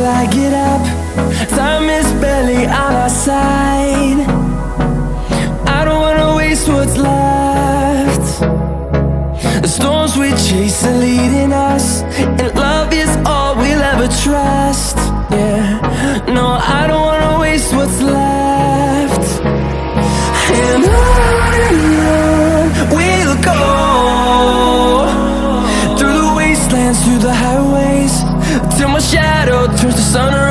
till I get up. Time is barely on our side. I don't wanna waste what's left. The storms we chase are leading us, and love is all we'll ever trust. Yeah, no, I don't wanna waste what's left. And on we'll go, through the wastelands, through the highways, till my shadow turns to sun